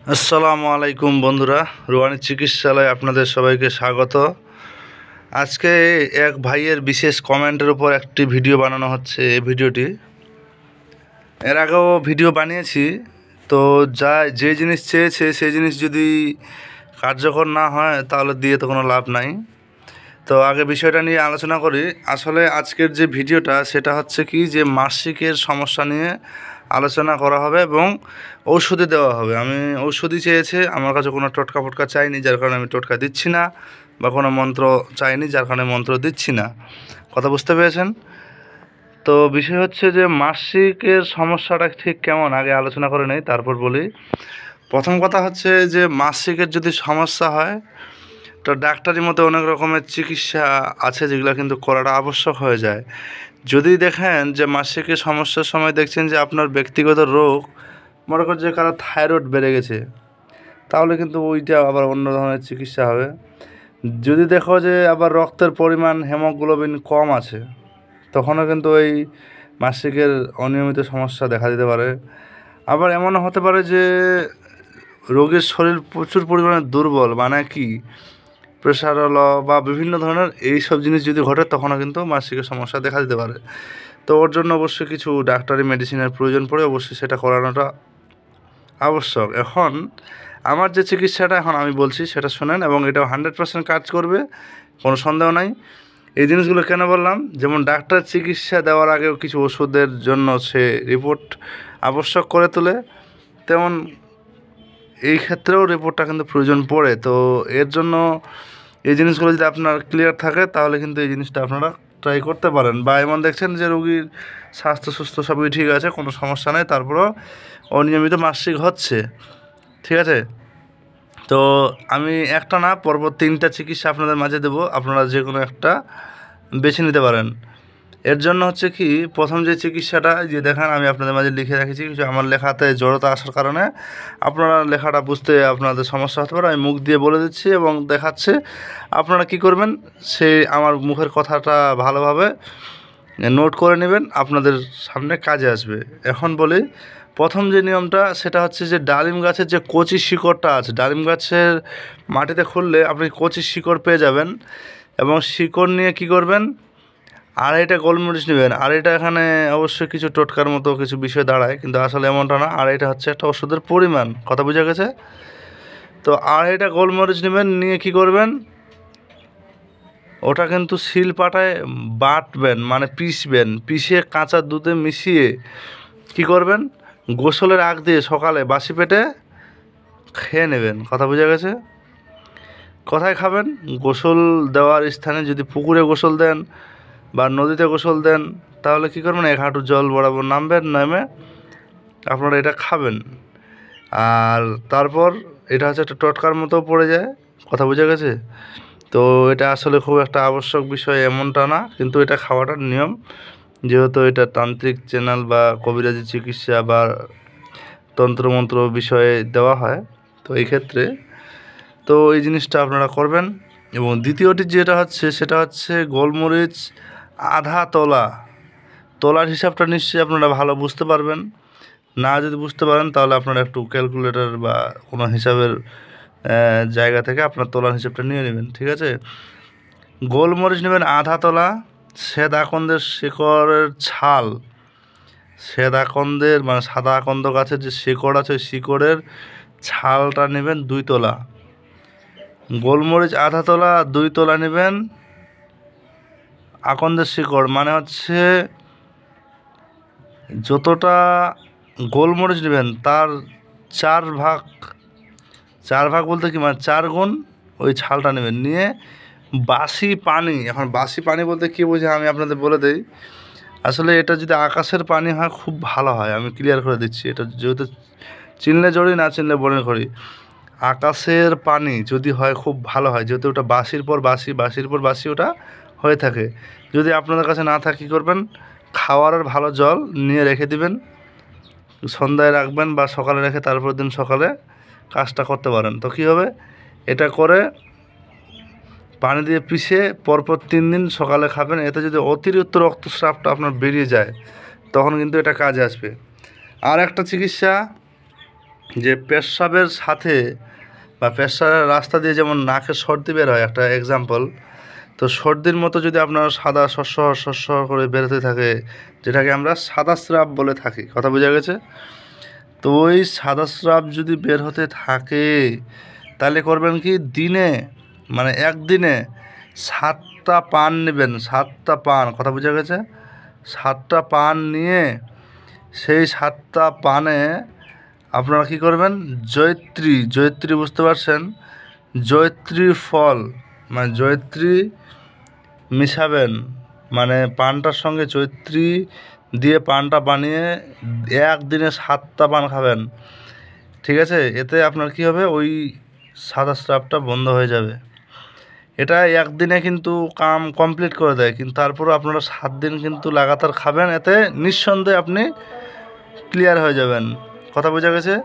আসসালামু আলাইকুম বন্ধুরা, রুহানি চিকিৎসালয়ে আপনাদের সবাইকে স্বাগত। আজকে এক ভাইয়ের বিশেষ কমেন্টের উপর একটি ভিডিও বানানো হচ্ছে। এই ভিডিওটি এর আগেও ভিডিও বানিয়েছি, তো যে জিনিস চেয়েছে সেই জিনিস যদি কার্যকর না হয় তাহলে দিয়ে তো কোনো লাভ নাই। তো আগে বিষয়টা নিয়ে আলোচনা করি। আসলে আজকের যে ভিডিওটা সেটা হচ্ছে কি, যে মাসিকের সমস্যা নিয়ে আলোচনা করা হবে এবং ঔষধি দেওয়া হবে। আমি ঔষধি চেয়েছে, আমার কাছে কোনো টোটকা ফোটকা চাইনি, যার কারণে আমি টোটকা দিচ্ছি না, বা কোনো মন্ত্র চাইনি, যার কারণে মন্ত্র দিচ্ছি না। কথা বুঝতে পেরেছেন? তো বিষয় হচ্ছে যে মাসিকের সমস্যাটা ঠিক কেমন আগে আলোচনা করে নেই, তারপর বলি। প্রথম কথা হচ্ছে যে মাসিকের যদি সমস্যা হয়, তো ডাক্তারি মতে অনেক রকমের চিকিৎসা আছে যেগুলো কিন্তু করাটা আবশ্যক হয়ে যায়। যদি দেখেন যে মাসিকের সমস্যার সময় দেখছেন যে আপনার ব্যক্তিগত রোগ, মনে করেন যে কারো থাইরয়েড বেড়ে গেছে, তাহলে কিন্তু ওইটা আবার অন্য ধরনের চিকিৎসা হবে। যদি দেখো যে আবার রক্তের পরিমাণ হেমোগ্লোবিন কম আছে, তখনও কিন্তু ওই মাসিকের অনিয়মিত সমস্যা দেখা দিতে পারে। আবার এমনও হতে পারে যে রোগীর শরীর প্রচুর পরিমাণে দুর্বল, মানে কি প্রেশার হলো বা বিভিন্ন ধরনের এইসব জিনিস যদি ঘটে, তখনও কিন্তু মাসিকের সমস্যা দেখা দিতে পারে। তো ওর জন্য অবশ্যই কিছু ডাক্তারি মেডিসিনের প্রয়োজন পড়ে, অবশ্যই সেটা করানোটা আবশ্যক। এখন আমার যে চিকিৎসাটা এখন আমি বলছি সেটা শোনেন, এবং এটাও 100% কাজ করবে, কোনো সন্দেহ নাই। এই জিনিসগুলো কেন বললাম, যেমন ডাক্তার চিকিৎসা দেওয়ার আগেও কিছু ওষুধের জন্য সে রিপোর্ট আবশ্যক করে তোলে, তেমন এই ক্ষেত্রেও রিপোর্টটা কিন্তু প্রয়োজন পড়ে। তো এর জন্য এই জিনিসগুলো যদি আপনার ক্লিয়ার থাকে, তাহলে কিন্তু এই জিনিসটা আপনারা ট্রাই করতে পারেন। বা এমন দেখছেন যে রোগীর স্বাস্থ্য সুস্থ সবই ঠিক আছে, কোনো সমস্যা নেই, তারপরও অনিয়মিত মাসিক হচ্ছে, ঠিক আছে? তো আমি একটা না, পরপর 3টা চিকিৎসা আপনাদের মাঝে দেবো, আপনারা যে কোনো একটা বেছে নিতে পারেন। এর জন্য হচ্ছে কি, প্রথম যে চিকিৎসাটা যে দেখেন আমি আপনাদের মাঝে লিখে রেখেছি, কিছু আমার লেখাতে জড়তা আসার কারণে আপনারা লেখাটা বুঝতে আপনাদের সমস্যা হতে পারে, আমি মুখ দিয়ে বলে দিচ্ছি এবং দেখাচ্ছে। আপনারা কি করবেন, সেই আমার মুখের কথাটা ভালোভাবে নোট করে নেবেন, আপনাদের সামনে কাজে আসবে। এখন বলি, প্রথম যে নিয়মটা সেটা হচ্ছে যে ডালিম গাছের যে কচি শিকড়টা আছে, ডালিম গাছের মাটিতে খুললে আপনি কচি শিকড় পেয়ে যাবেন, এবং শিকড় নিয়ে কি করবেন, আড়াইটা গোলমরিচ নেবেন। আড়াইটা এখানে অবশ্যই কিছু টোটকার মতো কিছু বিষয় দাঁড়ায়, কিন্তু আসলে এমনটা না, আড়াইটা হচ্ছে একটা ওষুধের পরিমাণ। কথা বোঝা গেছে? তো আড়াইটা গোলমরিচ নেবেন, নিয়ে কি করবেন, ওটা কিন্তু শিলপাটায় বাটবেন, মানে পিষবেন, পিষে কাঁচা দুধে মিশিয়ে কি করবেন, গোসলের আগ দিয়ে সকালে বাসি পেটে খেয়ে নেবেন। কথা বোঝা গেছে? কোথায় খাবেন? গোসল দেওয়ার স্থানে। যদি পুকুরে গোসল দেন বা নদীতে গোসল দেন, তাহলে কী করবেন, 1 হাঁটু জল বরাবর নামবেন, নেমে আপনারা এটা খাবেন। আর তারপর এটা হচ্ছে একটা টটকার মতো পড়ে যায়। কথা বোঝা গেছে? তো এটা আসলে খুব একটা আবশ্যক বিষয় এমনটা না, কিন্তু এটা খাওয়াটার নিয়ম, যেহেতু এটা তান্ত্রিক চ্যানেল বা কবিরাজি চিকিৎসা বা তন্ত্রমন্ত্র বিষয়ে দেওয়া হয়, তো এই ক্ষেত্রে তো এই জিনিসটা আপনারা করবেন। এবং দ্বিতীয়টি যেটা হচ্ছে সেটা হচ্ছে গোলমরিচ আধা তোলা। তোলার হিসাবটা নিশ্চয়ই আপনারা ভালো বুঝতে পারবেন। না যদি বুঝতে পারেন, তাহলে আপনারা একটু ক্যালকুলেটর বা কোনো হিসাবের জায়গা থেকে আপনার তোলার হিসাবটা নিয়ে নেবেন, ঠিক আছে? গোলমরিচ নেবেন আধা তোলা। শ্বেত আকন্দের শিকড়ের ছাল, শ্বেত আকন্দের মানে সাদা আকন্দ গাছের যে শিকড় আছে, ওই শিকড়ের ছালটা নেবেন 2 তোলা। গোলমরিচ আধা তোলা, 2 তোলা নেবেন আকন্দের শিকড়, মানে হচ্ছে যতটা গোলমরিচ নেবেন তার 4 ভাগ, 4 ভাগ বলতে কি, মানে 4 গুণ ওই ছালটা নেবেন। নিয়ে বাসি পানি, এখন বাসি পানি বলতে কী বোঝে আমি আপনাদের বলে দেই। আসলে এটা যদি আকাশের পানি হয় খুব ভালো হয়, আমি ক্লিয়ার করে দিচ্ছি। এটা যেহেতু চিনলে জড়ি, না চিনলে বনের খড়ি। আকাশের পানি যদি হয় খুব ভালো হয়, যেহেতু ওটা বাসির পর বাসি, বাসির পর বাসি ওটা হয়ে থাকে। যদি আপনাদের কাছে না থাকে, কী করবেন, খাওয়ার ভালো জল নিয়ে রেখে দিবেন, সন্ধ্যায় রাখবেন বা সকালে রেখে তারপর দিন সকালে কাজটা করতে পারেন। তো কী হবে, এটা করে পানি দিয়ে পিষে পরপর 3 দিন সকালে খাবেন। এতে যদি অতিরিক্ত রক্তস্রাবটা আপনার বেরিয়ে যায়, তখন কিন্তু এটা কাজে আসবে। আর একটা চিকিৎসা যে পেশাবের সাথে বা পেশাবের রাস্তা দিয়ে যেমন নাকের সর্দি বের হয়, একটা এক্সাম্পল, তো সর্দির মতো যদি আপনার সাদা শস্য করে বেরোতে থাকে, যেটাকে আমরা সাদা স্রাব বলে থাকি, কথা বোঝা গেছে? তো ওই সাদা স্রাব যদি বের হতে থাকে তাহলে করবেন কি, দিনে মানে একদিনে 7টা পান নেবেন, 7টা পান, কথা বোঝা গেছে? 7টা পান নিয়ে সেই 7টা পানে আপনারা কী করবেন, জয়িত্রী বুঝতে পারছেন, জয়িত্রী ফল মানে জয়িত্রী মিশাবেন, মানে পানটার সঙ্গে জয়িত্রী দিয়ে পানটা বানিয়ে একদিনে 7টা পান খাবেন, ঠিক আছে? এতে আপনার কি হবে, ওই সাদা স্রাবটা বন্ধ হয়ে যাবে। এটা একদিনে কিন্তু কাম কমপ্লিট করে দেয়, কিন্তু তারপরও আপনারা 7 দিন কিন্তু লাগাতার খাবেন, এতে নিঃসন্দেহে আপনি ক্লিয়ার হয়ে যাবেন, কথা বোঝা গেছে?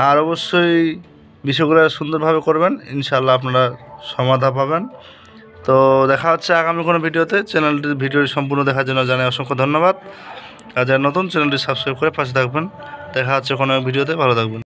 আর অবশ্যই বিষয়গুলো সুন্দরভাবে করবেন, ইনশাআল্লাহ আপনারা সমাধান পাবেন। তো দেখা হচ্ছে আগামী কোনো ভিডিওতে। ভিডিওটি সম্পূর্ণ দেখার জন্য জানাই অসংখ্য ধন্যবাদ। আর যারা নতুন, চ্যানেলটি সাবস্ক্রাইব করে পাশে থাকবেন। দেখা হচ্ছে কোনো ভিডিওতে, ভালো থাকবেন।